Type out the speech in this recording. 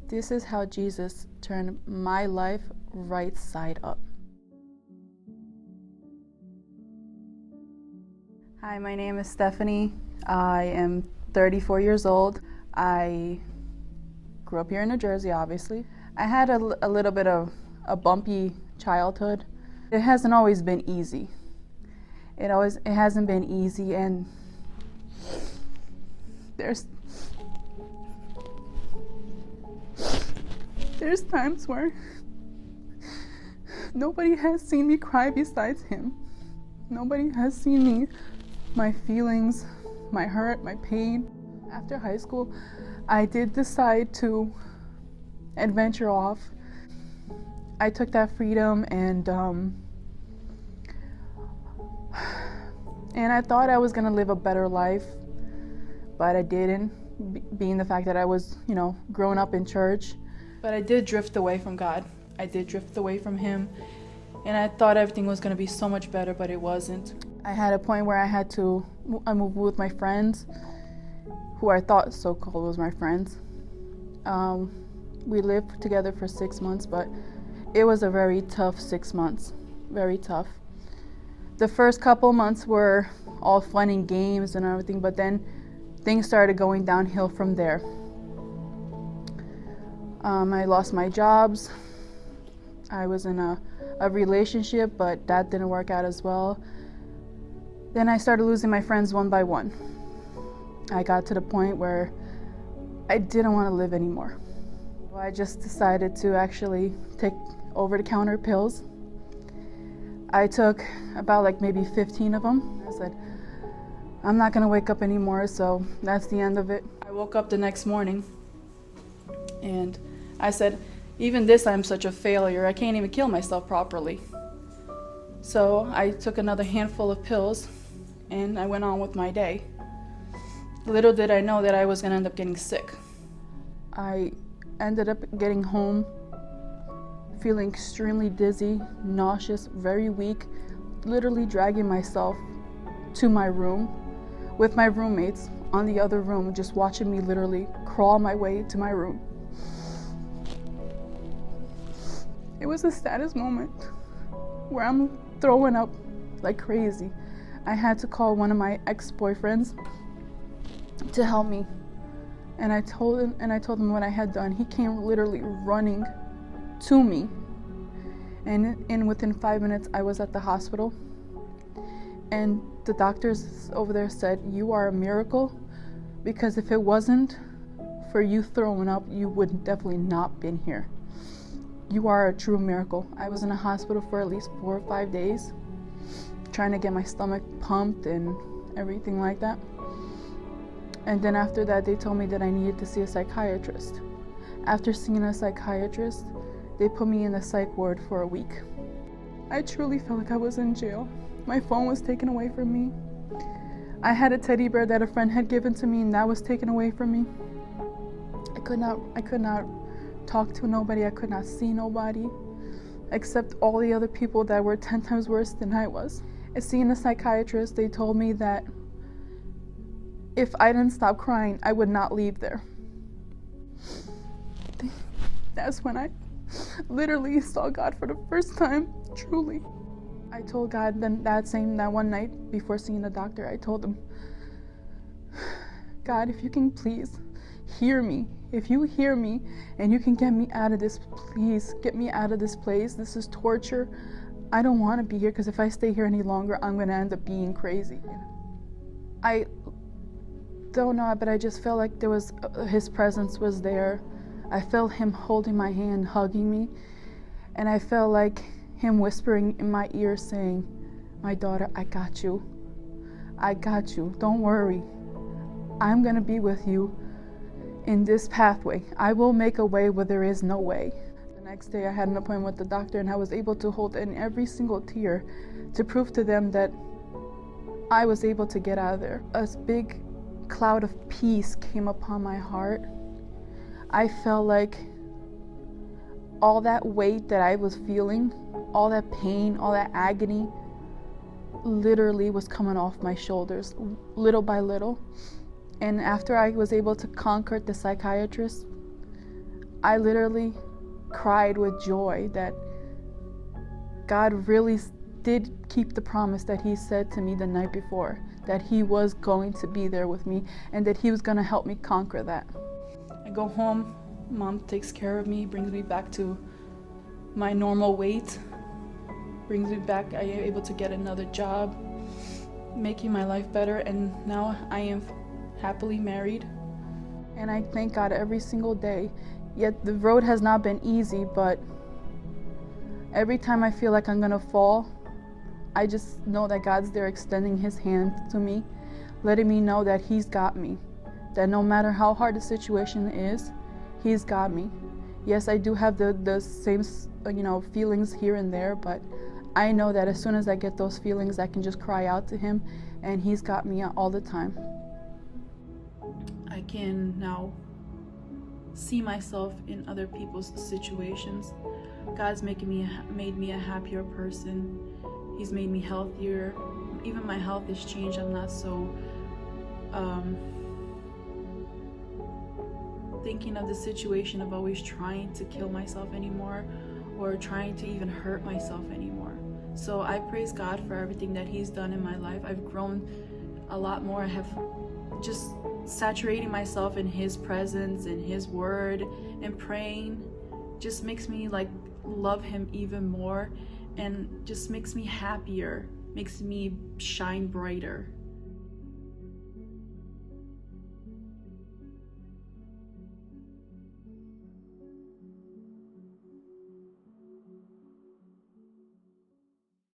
This is how Jesus turned my life right side up. Hi, my name is Stephanie. I am 34 years old. I grew up here in New Jersey, obviously. I had a little bit of a bumpy childhood. It hasn't always been easy. It hasn't been easy, and there's times where nobody has seen me cry besides him. Nobody has seen me, my feelings, my hurt, my pain. After high school, I did decide to adventure off. I took that freedom and I thought I was gonna live a better life, but I didn't, being the fact that I was, growing up in church. But I did drift away from God. I did drift away from Him, and I thought everything was gonna be so much better, but it wasn't. I had a point where I moved with my friends, who I thought so-called was my friends. We lived together for 6 months, but it was a very tough 6 months, very tough. The first couple months were all fun and games and everything, but then things started going downhill from there. I lost my jobs. I was in a relationship, but that didn't work out as well. Then I started losing my friends one by one. I got to the point where I didn't want to live anymore. I just decided to actually take over-the-counter pills. I took about maybe 15 of them. I said, I'm not gonna wake up anymore, so that's the end of it. I woke up the next morning and I said, even this, I'm such a failure. I can't even kill myself properly. So I took another handful of pills and I went on with my day. Little did I know that I was gonna end up getting sick. I ended up getting home feeling extremely dizzy, nauseous, very weak, literally dragging myself to my room with my roommates on the other room, just watching me literally crawl my way to my room. It was the saddest moment where I'm throwing up like crazy. I had to call one of my ex-boyfriends to help me. And I told him what I had done. He came literally running to me. And within 5 minutes, I was at the hospital. And the doctors over there said, you are a miracle, because if it wasn't for you throwing up, you would definitely not been here. You are a true miracle. I was in a hospital for at least 4 or 5 days, trying to get my stomach pumped and everything like that. And then after that, they told me that I needed to see a psychiatrist. After seeing a psychiatrist, they put me in the psych ward for a week. I truly felt like I was in jail. My phone was taken away from me. I had a teddy bear that a friend had given to me, and that was taken away from me. I could not talk to nobody. I could not see nobody, except all the other people that were 10 times worse than I was. And seeing a psychiatrist, they told me that if I didn't stop crying, I would not leave there. That's when I literally saw God for the first time, truly. I told God that one night before seeing the doctor, I told him, God, if you can please hear me. If you hear me and you can get me out of this, please get me out of this place. This is torture. I don't want to be here, because if I stay here any longer, I'm going to end up being crazy. I don't know, but I just felt like his presence was there. I felt him holding my hand, hugging me, and I felt like him whispering in my ear saying, my daughter, I got you. I got you. Don't worry. I'm going to be with you in this pathway. I will make a way where there is no way. The next day I had an appointment with the doctor, and I was able to hold in every single tear to prove to them that I was able to get out of there. A big cloud of peace came upon my heart. I felt like all that weight that I was feeling, all that pain, all that agony, literally was coming off my shoulders little by little. And after I was able to conquer the psychiatrist, I literally cried with joy that God really did keep the promise that he said to me the night before, that he was going to be there with me and that he was going to help me conquer that. I go home, mom takes care of me, brings me back to my normal weight, brings me back. I am able to get another job, making my life better, and now I am happily married. And I thank God every single day. Yet the road has not been easy, but every time I feel like I'm gonna fall, I just know that God's there extending his hand to me, letting me know that he's got me, that no matter how hard the situation is, he's got me. Yes, I do have the same feelings here and there, but I know that as soon as I get those feelings, I can just cry out to him, and he's got me all the time. I can now see myself in other people's situations. God's made me a happier person. He's made me healthier. Even my health has changed. I'm not so thinking of the situation of always trying to kill myself anymore, or trying to even hurt myself anymore. So I praise God for everything that he's done in my life. I've grown a lot more. I have just saturating myself in his presence, in his word, and praying just makes me love him even more, and just makes me happier, makes me shine brighter.